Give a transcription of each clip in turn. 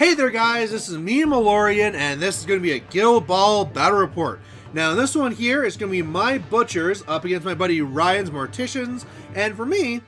Hey there guys, this is me, Malorian, and this is going to be a Guild Ball Battle Report. Now this one here is going to be my Butchers up against my buddy Ryan's Morticians, and for me,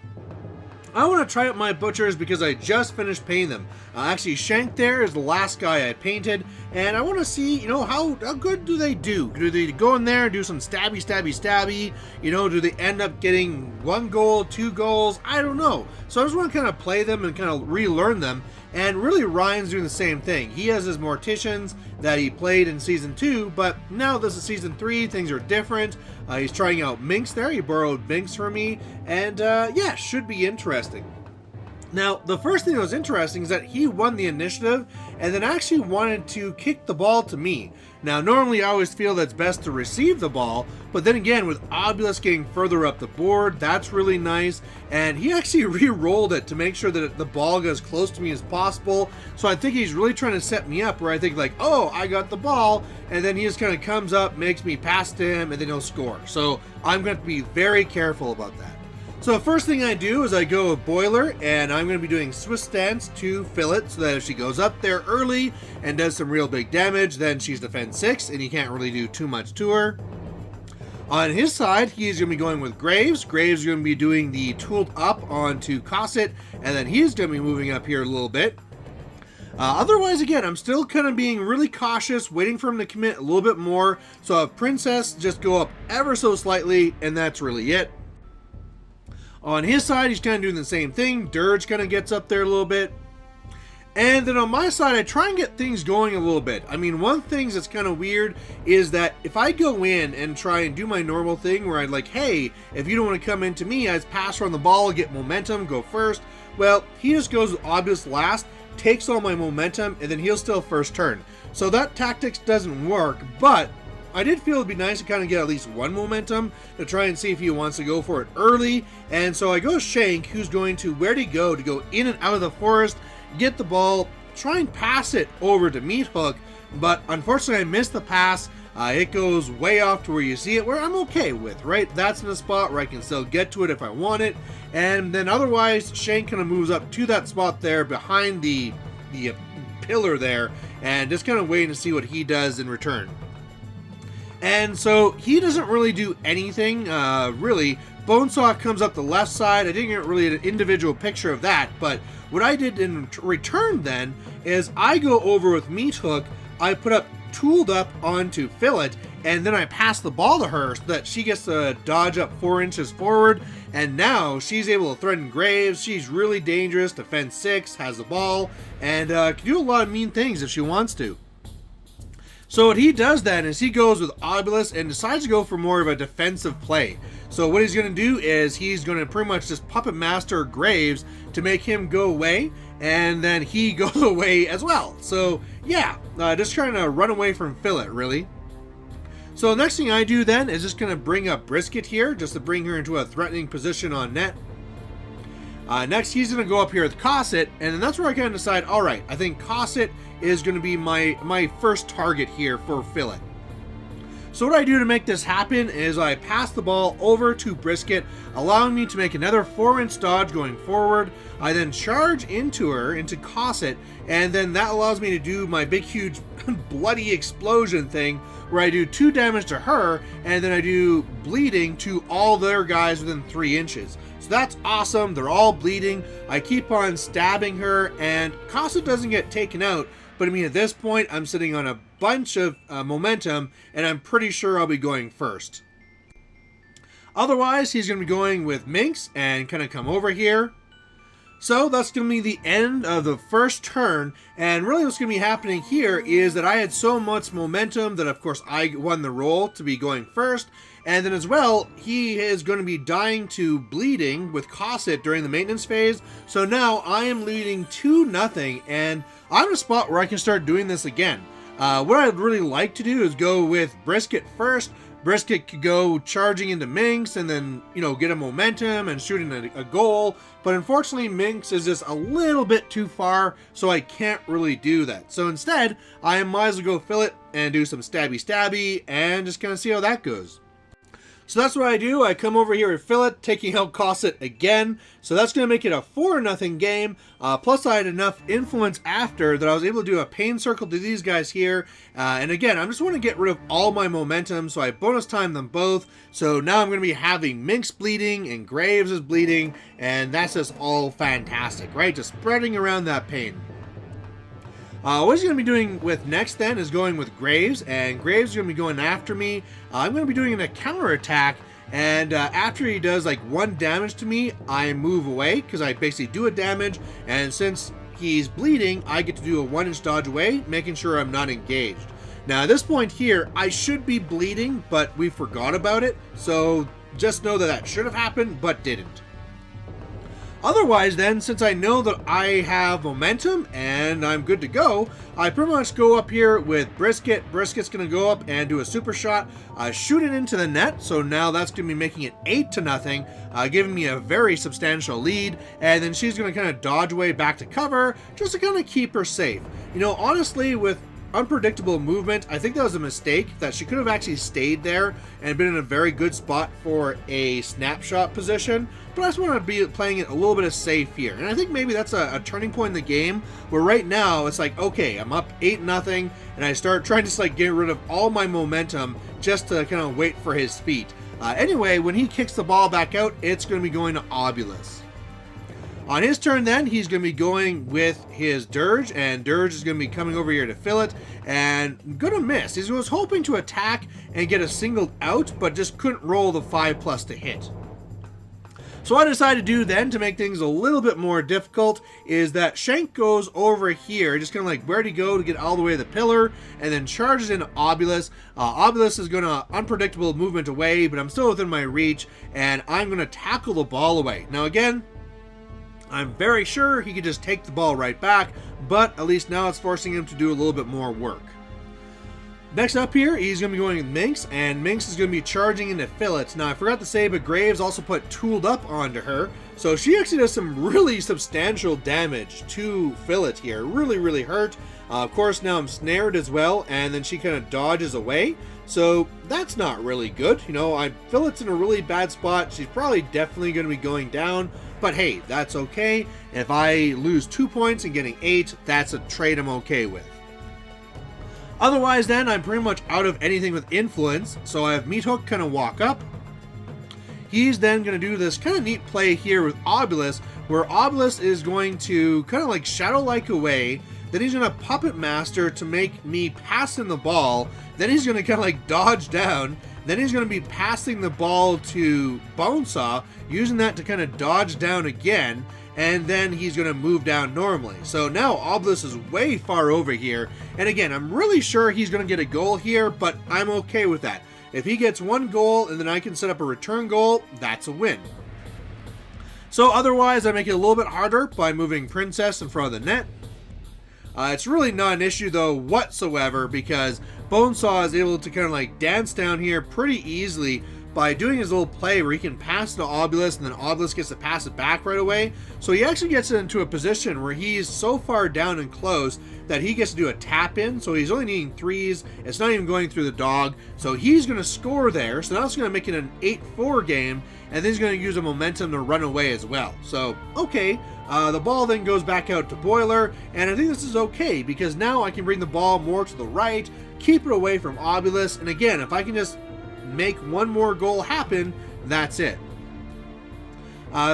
I want to try out my Butchers because I just finished painting them. Actually, Shank there is the last guy I painted, and I want to see, how good do they do? Do they go in there and do some stabby? Do they end up getting 1 goal, 2 goals? I don't know. So I just want to kind of play them and kind of relearn them. And really, Ryan's doing the same thing. He has his Morticians that he played in Season 2, but now this is Season 3, things are different. He's trying out Minx there. He borrowed Minx from me, and yeah, should be interesting. Now, the first thing that was interesting is that he won the initiative and then actually wanted to kick the ball to me. Now, normally I always feel that's best to receive the ball, but then again, with Obulus getting further up the board, that's really nice. And he actually re-rolled it to make sure that the ball got as close to me as possible. So I think he's really trying to set me up where I think like, oh, I got the ball. And then he just kind of comes up, makes me pass to him, and then he'll score. So I'm going to be very careful about that. So the first thing I do is I go with Boiler, and I'm going to be doing Swiss Stance to fill it so that if she goes up there early and does some real big damage, then she's defense 6 and you can't really do too much to her. On his side, he's going to be going with Graves. Graves is going to be doing the Tooled Up onto Cosset, and then he's going to be moving up here a little bit. Otherwise, again, I'm still kind of being really cautious, waiting for him to commit a little bit more. So I have Princess just go up ever so slightly, and that's really it. On his side, he's kind of doing the same thing. Dirge kind of gets up there a little bit. And then on my side, I try and get things going a little bit. I mean, one thing that's kind of weird is that if I go in and try and do my normal thing where I'm like, hey, if you don't want to come into me, I just pass around the ball, get momentum, go first. Well, he just goes with Obvious last, takes all my momentum, and then he'll still first turn. So that tactics doesn't work, but I did feel it'd be nice to kind of get at least 1 momentum to try and see if he wants to go for it early. And so I go Shank, who's going to, where'd he go? To go in and out of the forest, get the ball, try and pass it over to Meat Hook. But unfortunately, I missed the pass. It goes way off to where you see it, where I'm okay with, right? That's in a spot where I can still get to it if I want it. And then otherwise, Shank kind of moves up to that spot there behind the pillar there and just kind of waiting to see what he does in return. And so he doesn't really do anything, really. Bonesaw comes up the left side. I didn't get really an individual picture of that, but what I did in return then is I go over with Meat Hook, I put up Tooled Up onto Fillet, and then I pass the ball to her so that she gets to dodge up 4 inches forward, and now she's able to threaten Graves. She's really dangerous, defense 6, has the ball, and can do a lot of mean things if she wants to. So what he does then is he goes with Obulus and decides to go for more of a defensive play. So what he's going to do is he's going to pretty much just Puppet Master Graves to make him go away, and then he goes away as well. So yeah, just trying to run away from Fillet, really. So the next thing I do then is just going to bring up Brisket here, just to bring her into a threatening position on net. Next, he's going to go up here with Cosset, and then that's where I kind of decide, all right, I think Cosset is going to be my first target here for Fillet. So what I do to make this happen is I pass the ball over to Brisket, allowing me to make another 4-inch dodge going forward. I then charge into her, into Cosset, and then that allows me to do my big, huge, bloody explosion thing, where I do 2 damage to her, and then I do bleeding to all their guys within 3 inches. So that's awesome. They're all bleeding. I keep on stabbing her, and Cosset doesn't get taken out. But I mean, at this point, I'm sitting on a bunch of momentum, and I'm pretty sure I'll be going first. Otherwise, he's going to be going with Minx and kind of come over here. So that's going to be the end of the first turn, and really what's going to be happening here is that I had so much momentum that of course I won the roll to be going first, and then as well, he is going to be dying to bleeding with Cosset during the maintenance phase, so now I am leading 2-0, and I'm in a spot where I can start doing this again. What I'd really like to do is go with Brisket first. Brisket could go charging into Minx and then, get a momentum and shooting a goal. But unfortunately, Minx is just a little bit too far, so I can't really do that. So instead, I might as well go Fillet and do some stabby and just kind of see how that goes. So that's what I do. I come over here with Fillet, taking out Cosset again. So that's going to make it a 4-0 game. Plus I had enough influence after that I was able to do a pain circle to these guys here. And again, I just want to get rid of all my momentum. So I bonus time them both. So now I'm going to be having Minx bleeding and Graves is bleeding. And that's just all fantastic, right? Just spreading around that pain. What he's going to be doing with next then is going with Graves, and Graves is going to be going after me. I'm going to be doing a counter attack, and after he does like 1 damage to me, I move away because I basically do a damage, and since he's bleeding, I get to do a 1-inch dodge away, making sure I'm not engaged. Now at this point here, I should be bleeding, but we forgot about it, so just know that that should have happened, but didn't. Otherwise then, since I know that I have momentum and I'm good to go, I pretty much go up here with Brisket. Brisket's going to go up and do a super shot, shoot it into the net, so now that's going to be making it 8-0, giving me a very substantial lead, and then she's going to kind of dodge away back to cover, just to kind of keep her safe. You know, honestly, with unpredictable movement, I think that was a mistake, that she could have actually stayed there and been in a very good spot for a snapshot position, but I just want to be playing it a little bit of safe here. And I think maybe that's a turning point in the game, where right now it's like, okay, I'm up 8-0, and I start trying to just like get rid of all my momentum just to kind of wait for his feet. Anyway, when he kicks the ball back out, it's going to be going to Obulus. On his turn then, he's going to be going with his Dirge, and Dirge is going to be coming over here to Fillet, and going to miss. He was hoping to attack and get a singled out, but just couldn't roll the 5+ to hit. So what I decided to do then, to make things a little bit more difficult, is that Shank goes over here, just kind of like where'd he go to get all the way to the pillar, and then charges into Obulus. Obulus is going to unpredictable movement away, but I'm still within my reach, and I'm going to tackle the ball away. Now again, I'm very sure he could just take the ball right back, but at least now it's forcing him to do a little bit more work. Next up here, he's going to be going with Minx, and Minx is going to be charging into Fillet. Now, I forgot to say, but Graves also put Tooled Up onto her, so she actually does some really substantial damage to Fillet here. Really, really hurt. Of course, now I'm snared as well, and then she kind of dodges away, so that's not really good. You know, Fillet's in a really bad spot. She's probably definitely going to be going down, but hey, that's okay. If I lose 2 points and getting 8, that's a trade I'm okay with. Otherwise then, I'm pretty much out of anything with influence, so I have Meat Hook kind of walk up. He's then going to do this kind of neat play here with Obulus, where Obulus is going to kind of like Shadow-like away, then he's going to Puppet Master to make me pass him the ball, then he's going to kind of like dodge down, then he's going to be passing the ball to Bonesaw, using that to kind of dodge down again, and then he's going to move down normally. So now Obulus is way far over here, and again, I'm really sure he's going to get a goal here, but I'm okay with that. If he gets 1 goal and then I can set up a return goal, that's a win. So otherwise, I make it a little bit harder by moving Princess in front of the net. It's really not an issue though whatsoever, because Bonesaw is able to kind of like dance down here pretty easily by doing his little play where he can pass to Obulus and then Obulus gets to pass it back right away. So he actually gets into a position where he's so far down and close that he gets to do a tap in. So he's only needing 3s. It's not even going through the dog. So he's going to score there. So now it's going to make it an 8-4 game. And then he's going to use a momentum to run away as well. So, okay. The ball then goes back out to Boiler. And I think this is okay because now I can bring the ball more to the right, keep it away from Obulus. And again, if I can just make 1 more goal happen, that's it.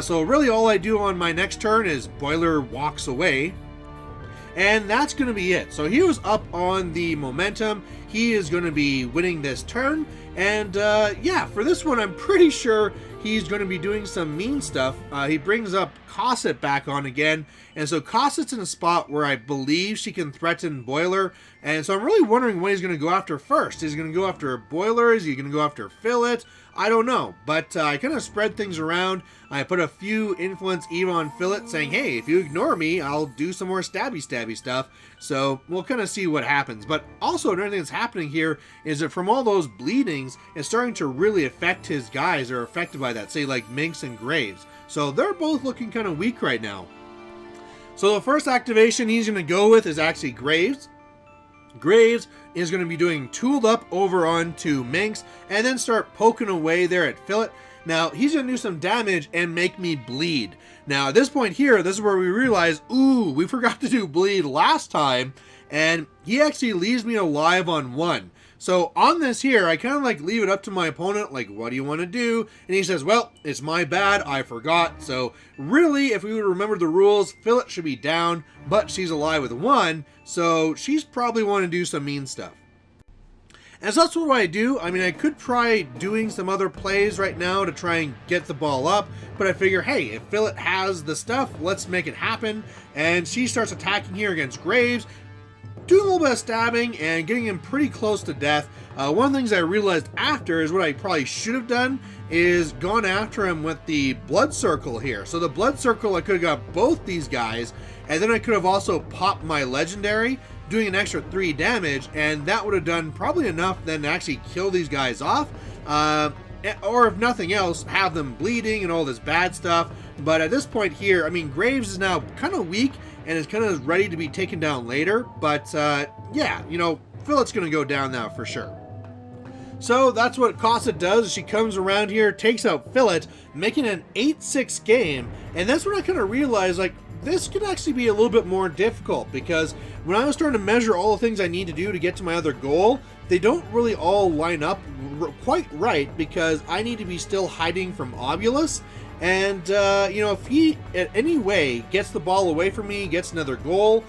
So really all I do on my next turn is Boiler walks away, and that's going to be it. So he was up on the momentum. He is going to be winning this turn, and yeah, for this one I'm pretty sure he's going to be doing some mean stuff. He brings up Cosset back on again, and so Cosset's in a spot where I believe she can threaten Boiler, and so I'm really wondering what he's going to go after first. Is he going to go after Boiler? Is he going to go after Fillet? I don't know, but I kind of spread things around. I put a few influence even on Fillet, saying, hey, if you ignore me, I'll do some more stabby stuff. So we'll kind of see what happens. But also another thing that's happening here is that from all those bleedings, it's starting to really affect his guys that are affected by that, say like Minx and Graves. So they're both looking kind of weak right now. So the first activation he's going to go with is actually Graves. Graves is going to be doing Tooled Up over onto Minx and then start poking away there at Fillet. Now, he's going to do some damage and make me bleed. Now, at this point here, this is where we realize, ooh, we forgot to do bleed last time, and he actually leaves me alive on 1. So on this here, I kind of like leave it up to my opponent, like, what do you want to do? And he says, well, it's my bad, I forgot. So really, if we would remember the rules, Fillet should be down, but she's alive with 1, so she's probably want to do some mean stuff. And so that's what I do. I mean, I could try doing some other plays right now to try and get the ball up, but I figure, hey, if Fillet has the stuff, let's make it happen. And she starts attacking here against Graves, doing a little bit of stabbing and getting him pretty close to death. One of the things I realized after is what I probably should have done is gone after him with the blood circle here. So the blood circle, I could have got both these guys, and then I could have also popped my legendary, doing an extra 3 damage, and that would have done probably enough then to actually kill these guys off. Or if nothing else, have them bleeding and all this bad stuff. But at this point here, I mean, Graves is now kind of weak and is kind of ready to be taken down later. But yeah, you know, Fillet's going to go down now for sure. So that's what Casa does. She comes around here, takes out Fillet, making an 8-6 game. And that's when I kind of realized, like, this could actually be a little bit more difficult, because when I was starting to measure all the things I need to do to get to my other goal, they don't really all line up quite right, because I need to be still hiding from Obulus. And, you know, if he in any way gets the ball away from me, gets another goal,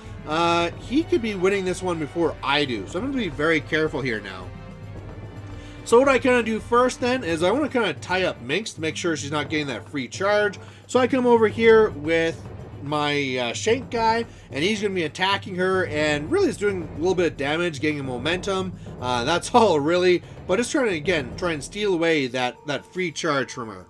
he could be winning this one before I do. So I'm going to be very careful here now. So what I kind of do first then is I want to kind of tie up Minx to make sure she's not getting that free charge. So I come over here with my Shank guy, and he's going to be attacking her, and really is doing a little bit of damage, getting momentum. That's all really, but just trying to, again, try and steal away that free charge from her.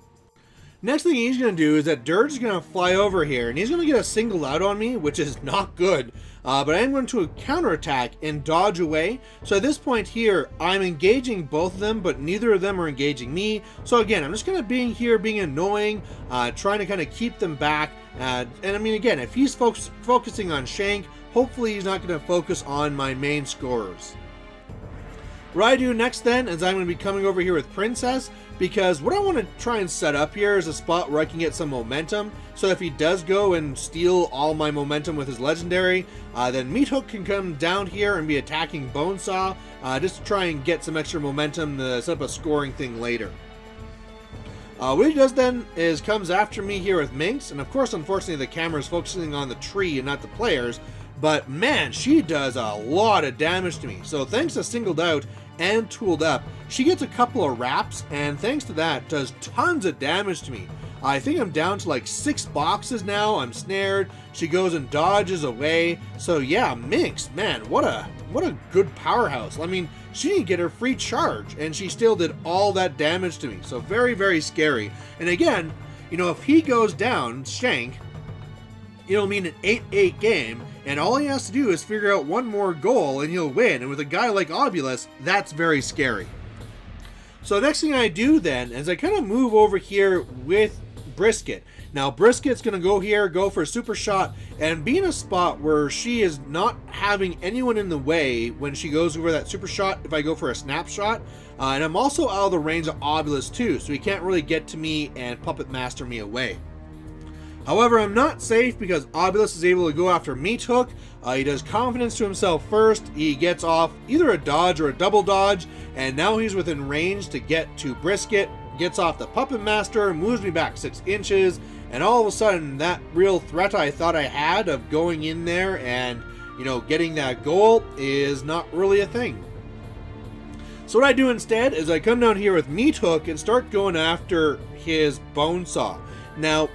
Next thing he's going to do is that Dirge is going to fly over here, and he's going to get a single out on me, which is not good. But I am going to counterattack and dodge away. So at this point here, I'm engaging both of them, but neither of them are engaging me. So again, I'm just kind of being annoying, trying to kind of keep them back. And I mean, again, if he's focusing on Shank, hopefully he's not going to focus on my main scorers. What I do next then is I'm going to be coming over here with Princess, because what I want to try and set up here is a spot where I can get some momentum. So if he does go and steal all my momentum with his legendary, then Meat Hook can come down here and be attacking Bonesaw, just to try and get some extra momentum to set up a scoring thing later. What he does then is comes after me here with Minx, and of course, unfortunately, the camera is focusing on the tree and not the players. But man, she does a lot of damage to me. So thanks to Singled Out and Tooled Up, she gets a couple of wraps, and thanks to that, does tons of damage to me. I think I'm down to like 6 boxes now. I'm snared. She goes and dodges away. So yeah, Minx, man, what a good powerhouse. I mean, she didn't get her free charge, and she still did all that damage to me. So very, very scary. And again, you know, if he goes down, Shank, it'll mean an 8-8 game, and all he has to do is figure out one more goal and he'll win. And with a guy like Obulus, that's very scary. So the next thing I do then is I kind of move over here with Brisket. Now Brisket's going to go here, go for a super shot, and be in a spot where she is not having anyone in the way when she goes over that super shot if I go for a snapshot. And I'm also out of the range of Obulus too, so he can't really get to me and Puppet Master me away. However, I'm not safe because Obulus is able to go after Meat Hook. He does confidence to himself first. He gets off either a dodge or a double dodge, and now he's within range to get to Brisket. Gets off the Puppet Master, moves me back 6 inches, and all of a sudden that real threat I thought I had of going in there and, you know, getting that goal is not really a thing. So what I do instead is I come down here with Meat Hook and start going after his Bonesaw. Now,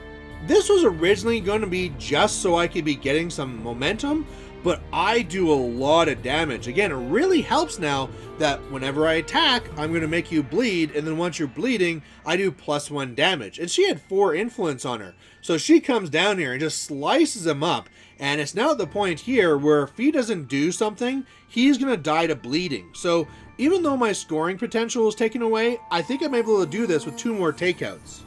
this was originally going to be just so I could be getting some momentum, but I do a lot of damage. Again, it really helps now that whenever I attack, I'm going to make you bleed, and then once you're bleeding, I do +1 damage. And she had 4 influence on her, so she comes down here and just slices him up, and it's now at the point here where if he doesn't do something, he's going to die to bleeding. So even though my scoring potential is taken away, I think I'm able to do this with 2 more takeouts.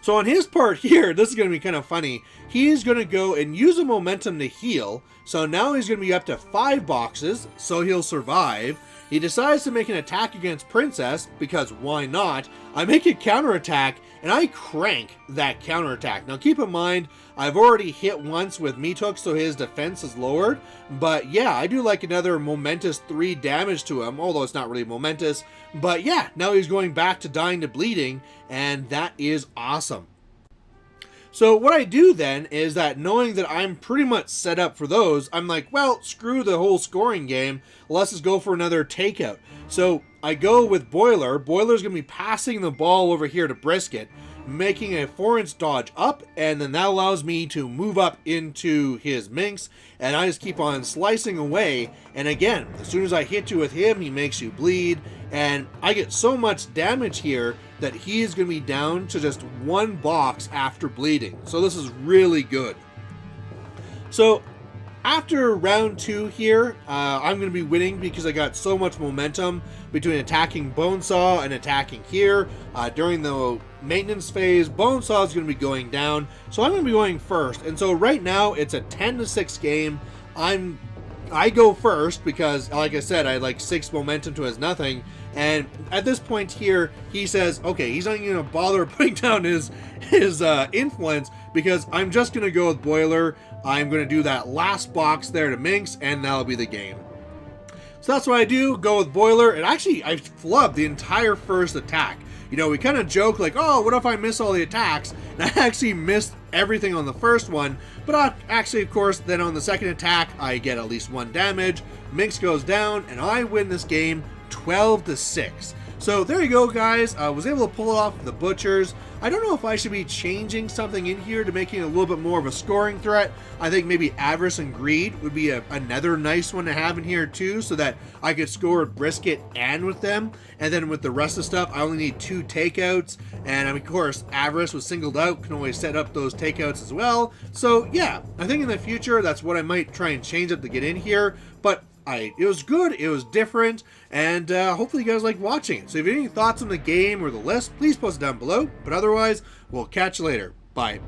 So on his part here, this is going to be kind of funny. He's going to go and use a momentum to heal. So now he's going to be up to 5 boxes, so he'll survive. He decides to make an attack against Princess, because why not? I make a counterattack, and I crank that counterattack. Now keep in mind, I've already hit once with Meat Hook, so his defense is lowered. But yeah, I do like another momentous 3 damage to him, although it's not really momentous. But yeah, now he's going back to dying to bleeding, and that is awesome. So what I do then is that, knowing that I'm pretty much set up for those, I'm like, well, screw the whole scoring game. Let's just go for another takeout. So I go with Boiler. Boiler's going to be passing the ball over here to Brisket, making a 4-inch dodge up, and then that allows me to move up into his Minx, and I just keep on slicing away. And again, as soon as I hit you with him, he makes you bleed, and I get so much damage here that he is going to be down to just 1 box after bleeding. So this is really good. So after round 2 here, I'm going to be winning because I got so much momentum between attacking Bonesaw and attacking here. During the maintenance phase, Bonesaw is going to be going down, so I'm going to be going first. And so right now, it's a 10-6 game. I go first because, like I said, I had like 6 momentum to his nothing. And at this point here, he says, okay, he's not even going to bother putting down his influence, because I'm just going to go with Boiler. I'm going to do that last box there to Minx, and that'll be the game. So that's what I do, go with Boiler, and actually I flubbed the entire first attack. You know, we kind of joke like, oh, what if I miss all the attacks? And I actually missed everything on the first one, but actually, of course, then on the second attack, I get at least 1 damage, Minx goes down, and I win this game 12-6. So there you go, guys. I was able to pull it off with the Butchers. I don't know if I should be changing something in here to making it a little bit more of a scoring threat. I think maybe Avarice and Greed would be another nice one to have in here too, so that I could score with Brisket and with them. And then with the rest of the stuff, I only need 2 takeouts. And of course, Avarice was singled out, can always set up those takeouts as well. So yeah, I think in the future, that's what I might try and change up to get in here. But it was good, it was different, and hopefully you guys like watching it. So if you have any thoughts on the game or the list, please post it down below. But otherwise, we'll catch you later. Bye.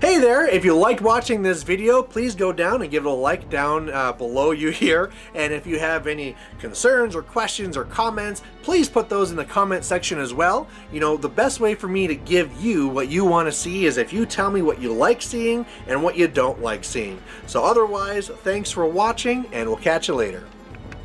Hey there, if you liked watching this video, please go down and give it a like down below you here. And if you have any concerns or questions or comments, please put those in the comment section as well. You know, the best way for me to give you what you want to see is if you tell me what you like seeing and what you don't like seeing. So otherwise, thanks for watching, and we'll catch you later.